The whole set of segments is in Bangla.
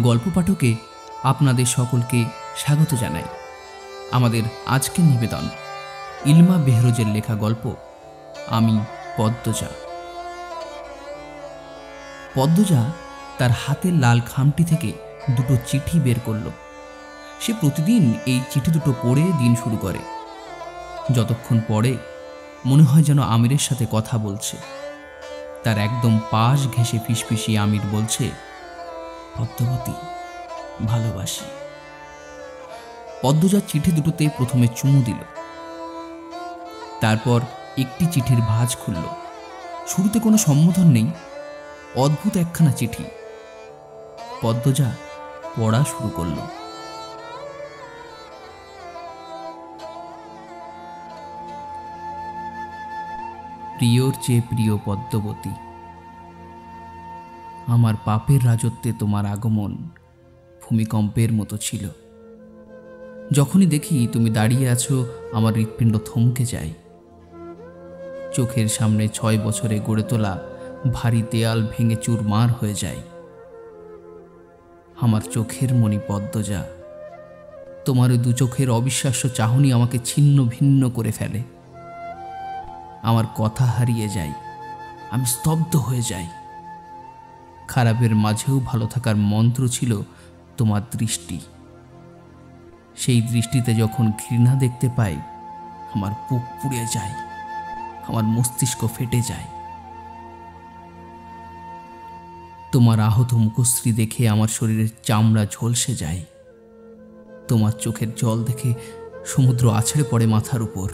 গল্প পাঠকে আপনাদের সকলকে স্বাগত জানাই। আমাদের আজকের নিবেদন ইলমা বেহরোজের লেখা গল্প আমি পদ্মজা। পদ্মজা তার হাতের লাল খামটি থেকে দুটো চিঠি বের করল। সে প্রতিদিন এই চিঠি দুটো পড়ে দিন শুরু করে। যতক্ষণ পড়ে মনে হয় যেন আমিরের সাথে কথা বলছে। তার একদম পাশ ঘেঁষে ফিসফিসিয়ে আমির বলছে, পদ্মাবতী, ভালোবাসি। পদ্মজা চিঠি দুটোতে প্রথমে চুমু দিল, তারপর একটি চিঠির ভাঁজ খুলল। শুরুতে কোনো সম্বোধন নেই, অদ্ভুত একখানা চিঠি। পদ্মজা পড়া শুরু করল। প্রিয়র চেয়ে প্রিয় পদ্মাবতী, আমার পাপের রাজত্বে তোমার আগমন ভূমিকম্পের মতো ছিল। যখনই দেখি তুমি দাঁড়িয়ে আছো, আমার হৃৎপিণ্ড থমকে যায়। চোখের সামনে 6 বছরে গড়ে তোলা ভারী দেয়াল ভেঙে চুরমার হয়ে যায়। আমার চোখের মণি পদ্মজা, তোমার ওই দু চোখের অবিশ্বাস্য চাহনি আমাকে ছিন্ন ভিন্ন করে ফেলে। আমার কথা হারিয়ে যায়, আমি স্তব্ধ হয়ে যাই। খারাপের মাঝেও ভালো থাকার মন্ত্র ছিল তোমার দৃষ্টি। সেই দৃষ্টিতে যখন ঘৃণা দেখতে পাই, আমার বুক পুড়ে যায়, আমার মস্তিষ্ক ফেটে যায়। তোমার আহত মুখশ্রী দেখে আমার শরীরের চামড়া ঝলসে যায়। তোমার চোখের জল দেখে সমুদ্র আছড়ে পড়ে মাথার উপর।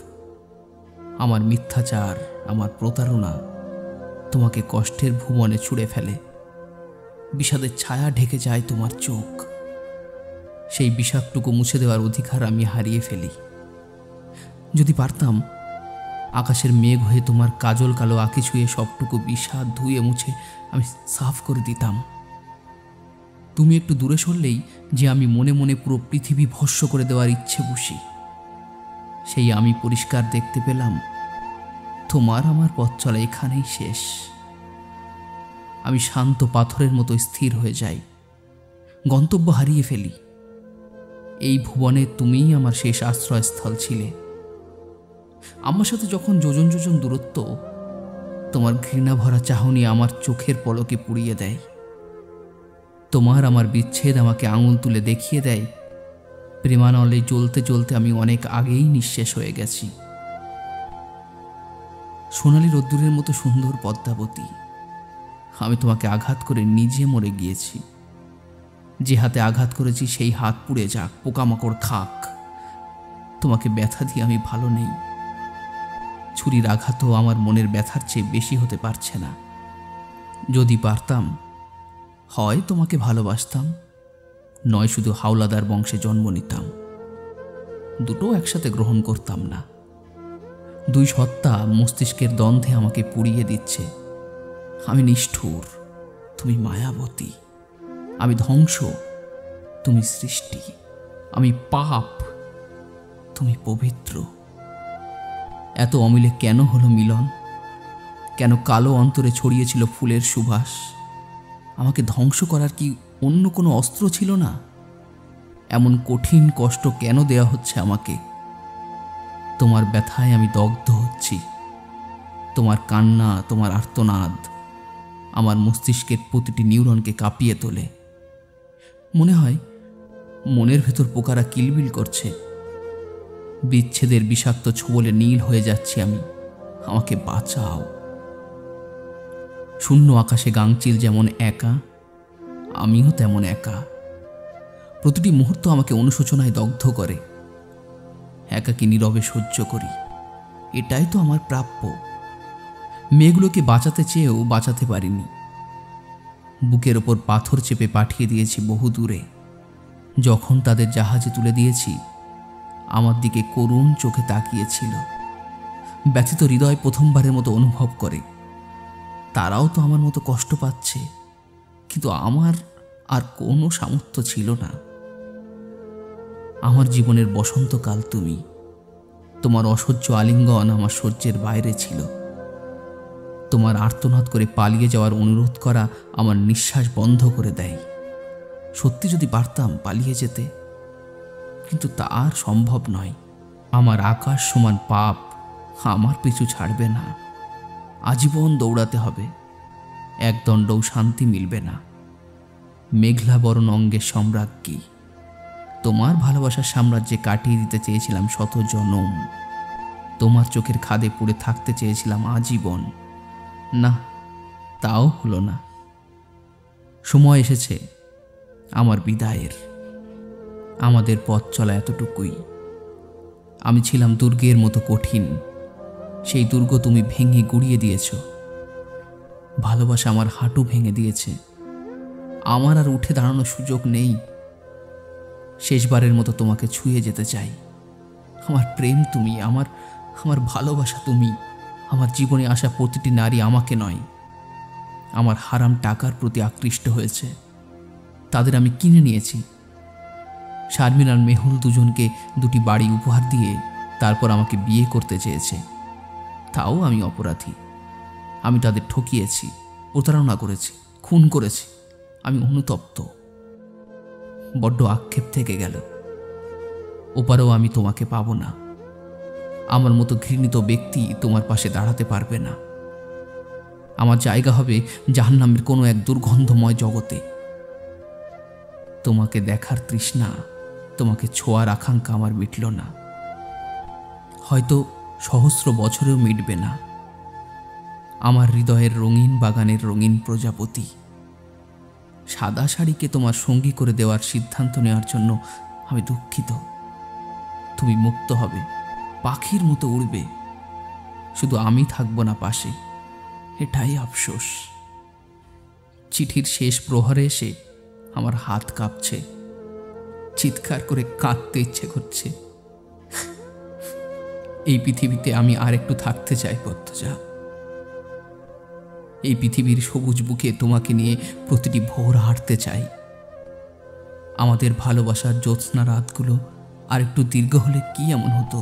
আমার মিথ্যাচার, আমার প্রতারণা তোমাকে কষ্টের ভুবনে ছুঁড়ে ফেলে। বিষাদের ছায়া ঢেকে যায় তোমার চোখ। সেই বিষাদটুকু মুছে দেওয়ার অধিকার আমি হারিয়ে ফেলি। যদি পারতাম, আকাশের মেঘ হয়ে তোমার কাজল কালো আঁকি ছুঁয়ে সবটুকু বিষাদ ধুয়ে মুছে আমি সাফ করে দিতাম। তুমি একটু দূরে সরলেই যে আমি মনে মনে পুরো পৃথিবী ভস্ম করে দেওয়ার ইচ্ছে বসি। সেই আমি পরিষ্কার দেখতে পেলাম, তোমার আমার পথ চলা এখানেই শেষ। আমি শান্ত পাথরের মতো স্থির হয়ে যাই, গন্তব্য হারিয়ে ফেলি। এই ভুবনে তুমিই আমার শেষ আশ্রয়স্থল ছিলে। আমার সাথে যখন যোজন যোজন দূরত্ব, তোমার ঘৃণা ভরা চাহনি আমার চোখের পলকে পুড়িয়ে দেয়। তোমার আমার বিচ্ছেদ আমাকে আঙুল তুলে দেখিয়ে দেয়, প্রেমানলে জ্বলতে জ্বলতে আমি অনেক আগেই নিঃশেষ হয়ে গেছি। সোনালি রোদ্দুরের মতো সুন্দর পদ্মাবতী, আমি তোমাকে আঘাত করে নিজে মরে গিয়েছি। যে হাতে আঘাত করেছি সেই হাত পুড়ে যাক, পোকামাকড় খাক। তোমাকে ব্যথা দিয়ে আমি ভালো নেই। ছুরির আঘাতও আমার মনের ব্যথার চেয়ে বেশি হতে পারছে না। যদি পারতাম, হয় তোমাকে ভালোবাসতাম, নয় শুধু হাওলাদার বংশে জন্ম নিতাম। দুটো একসাথে গ্রহণ করতাম না। দুই সত্তা মস্তিষ্কের দ্বন্দ্বে আমাকে পুড়িয়ে দিচ্ছে। আমি নিষ্ঠুর, তুমি মায়াবতী। আমি ধ্বংস, তুমি সৃষ্টি। আমি পাপ, তুমি পবিত্র। এত অমিলে কেন হলো মিলন? কেন কালো অন্তরে ছড়িয়েছিল ফুলের সুবাস? আমাকে ধ্বংস করার কি অন্য কোনো অস্ত্র ছিল না? এমন কঠিন কষ্ট কেন দেয়া হচ্ছে আমাকে? তোমার ব্যথায় আমি দগ্ধ হচ্ছি। তোমার কান্না, তোমার আর্তনাদ আমার মস্তিষ্কের প্রতিটি নিউরনকে কাঁপিয়ে তোলে। মনে হয় মনের ভেতর পোকারা কিলবিল করছে। বিচ্ছেদের বিষাক্ত ছোবলে নীল হয়ে যাচ্ছি আমি। আমাকে বাঁচাও। শূন্য আকাশে গাংচিল যেমন একা, আমিও তেমন একা। প্রতিটি মুহূর্ত আমাকে অনুশোচনায় দগ্ধ করে। একাকী নীরবে সহ্য করি। এটাই তো আমার প্রাপ্য। মেয়েগুলোকে বাঁচাতে চেয়েও বাঁচাতে পারিনি। বুকের ওপর পাথর চেপে পাঠিয়ে দিয়েছি বহু দূরে। যখন তাদের জাহাজে তুলে দিয়েছি, আমার দিকে করুণ চোখে তাকিয়েছিল। ব্যথিত হৃদয় প্রথমবারের মতো অনুভব করে, তারাও তো আমার মতো কষ্ট পাচ্ছে, কিন্তু আমার আর কোনো সামর্থ্য ছিল না। আমার জীবনের বসন্তকাল তুমি। তোমার অসহ্য আলিঙ্গন আমার সহ্যের বাইরে ছিল। তোমার আর্তনাদ করে পালিয়ে যাওয়ার অনুরোধ করা আমার নিঃশ্বাস বন্ধ করে দেয়। সত্যি যদি পারতাম পালিয়ে যেতে, কিন্তু তা আর সম্ভব নয়। আমার আকাশ সমান পাপ আমার পিছু ছাড়বে না। আজীবন দৌড়াতে হবে, এক দণ্ডও শান্তি মিলবে না। মেঘলা বরণ অঙ্গের সম্রাজ্ঞী, তোমার ভালোবাসার সাম্রাজ্যে কাটিয়ে দিতে চেয়েছিলাম শত জনম। তোমার চোখের খাদে পড়ে থাকতে চেয়েছিলাম আজীবন। না, তাও হলো না। সময় এসেছে আমার বিদায়ের। আমাদের পথ চলা এতটুকুই। আমি ছিলাম দুর্গের মতো কঠিন, সেই দুর্গ তুমি ভেঙে গুড়িয়ে দিয়েছ। ভালোবাসা আমার হাঁটু ভেঙে দিয়েছে, আমার আর উঠে দাঁড়ানোর সুযোগ নেই। শেষবারের মতো তোমাকে ছুঁয়ে যেতে চাই। আমার প্রেম তুমি, আমার ভালোবাসা তুমি। আমার জীবনে আসা প্রতিটি নারী আমাকে নয়, আমার হারাম টাকার প্রতি আকৃষ্ট হয়েছে। তাদের আমি কিনে নিয়েছি। শারমিন আর মেহুল দুজনকে দুটি বাড়ি উপহার দিয়ে তারপর আমাকে বিয়ে করতে চেয়েছে। তাও আমি অপরাধী। আমি তাদের ঠকিয়েছি, প্রতারণা করেছি, খুন করেছি। আমি অনুতপ্ত। বড্ড আক্ষেপ থেকে গেল। ওপারেও আমি তোমাকে পাবো না। আমার মতো ঘৃণিত ব্যক্তি তোমার পাশে দাঁড়াতে পারবে না। আমার জায়গা হবে জাহান্নামের কোনো এক দুর্গন্ধময় জগতে। তোমাকে দেখার তৃষ্ণা, তোমাকে ছোঁয়ার আকাঙ্ক্ষা আমার মিটল না। হয়তো সহস্র বছরেও মিটবে না। আমার হৃদয়ের রঙিন বাগানের রঙিন প্রজাপতি, সাদা শাড়িকে তোমার সঙ্গী করে দেওয়ার সিদ্ধান্ত নেওয়ার জন্য আমি দুঃখিত। তুমি মুক্ত হবে, পাখির মতো উড়বে, শুধু আমি থাকব না পাশে। এটাই আফসোস। চিঠির শেষ প্রহরে এসে আমার হাত কাঁপছে, চিৎকার করে কাঁদতে ইচ্ছে করছে। এই পৃথিবীতে আমি আর একটু থাকতে চাই পদ্মজা। এই পৃথিবীর সবুজ বুকে তোমাকে নিয়ে প্রতিটি ভোর হাঁটতে চাই। আমাদের ভালোবাসার জ্যোৎস্না রাতগুলো আর একটু দীর্ঘ হলে কি এমন হতো?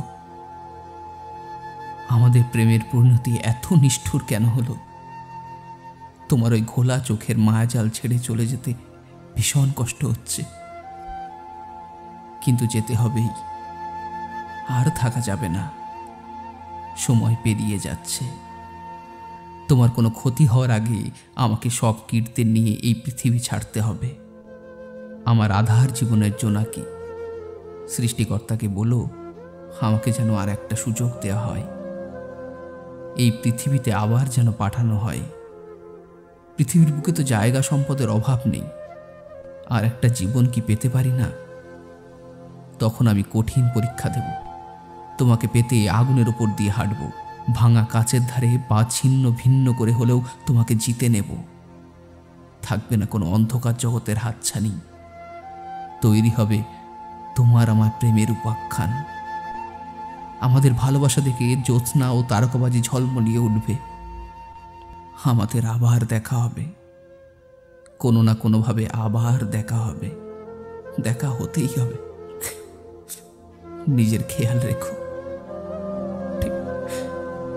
আমাদের প্রেমের পরিণতি এত নিষ্ঠুর কেন হলো? তোমার ওই ঘোলা চোখের মায়াজাল ছেড়ে চলে যেতে ভীষণ কষ্ট হচ্ছে, কিন্তু যেতে হবেই। আর থাকা যাবে না। সময় পেরিয়ে যাচ্ছে। তোমার কোনো ক্ষতি হওয়ার আগে আমাকে সব কীর্তি নিয়ে এই পৃথিবী ছাড়তে হবে। আমার আধার জীবনের জোনাকি, সৃষ্টিকর্তাকে বলো আমাকে যেন আর একটা সুযোগ দেওয়া হয়। এই পৃথিবীতে আবার যেন পাঠানো হয়। পৃথিবীর বুকে তো জায়গা সম্পদের অভাব নেই, আর একটা জীবন কি পেতে পারি না? তখন আমি কঠিন পরীক্ষা দেব। তোমাকে পেতে আগুনের উপর দিয়ে হাঁটব, ভাঙা কাচের ধারে পা ছিন্ন ভিন্ন করে হলেও তোমাকে জিতে নেব। থাকবে না কোনো অন্ধকার জগতের হাতছানি। তৈরি হবে তোমার আমার প্রেমের উপাখ্যান। আমাদের ভালোবাসা দেখে জ্যোৎস্না ও তারকাবাজি ঝলমলিয়ে উঠবে। আমাদের আবার দেখা হবে, কোনো না কোনোভাবে আবার দেখা হবে। দেখা হতেই হবে। নিজের খেয়াল রেখো,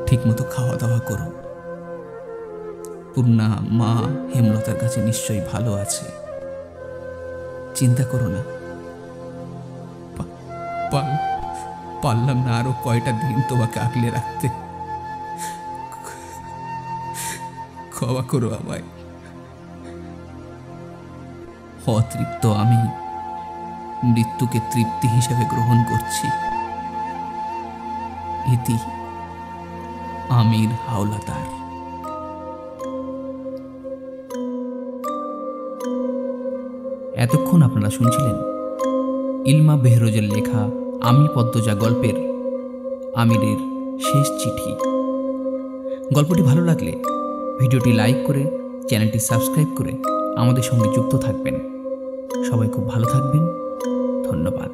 ঠিক মতো খাওয়া দাওয়া করো। পূর্ণা মা হেমলতার কাছে নিশ্চয়ই ভালো আছে, চিন্তা করো না। পারলাম না আরো কয়টা দিন তোমাকে আগলে রাখতে। ক্ষমা করো আমায়। অতৃপ্ত আমি মৃত্যুকে তৃপ্তি হিসেবে গ্রহণ করছি। ইতি আমির হাওলাদার। এতক্ষণ আপনারা শুনছিলেন ইলমা বেহরোজের লেখা আমি পদ্মজা গল্পের আমিরের শেষ চিঠি। গল্পটি ভালো লাগলে ভিডিওটি লাইক করে চ্যানেলটি সাবস্ক্রাইব করে আমাদের সঙ্গে যুক্ত থাকবেন। সবাই খুব ভালো থাকবেন। ধন্যবাদ।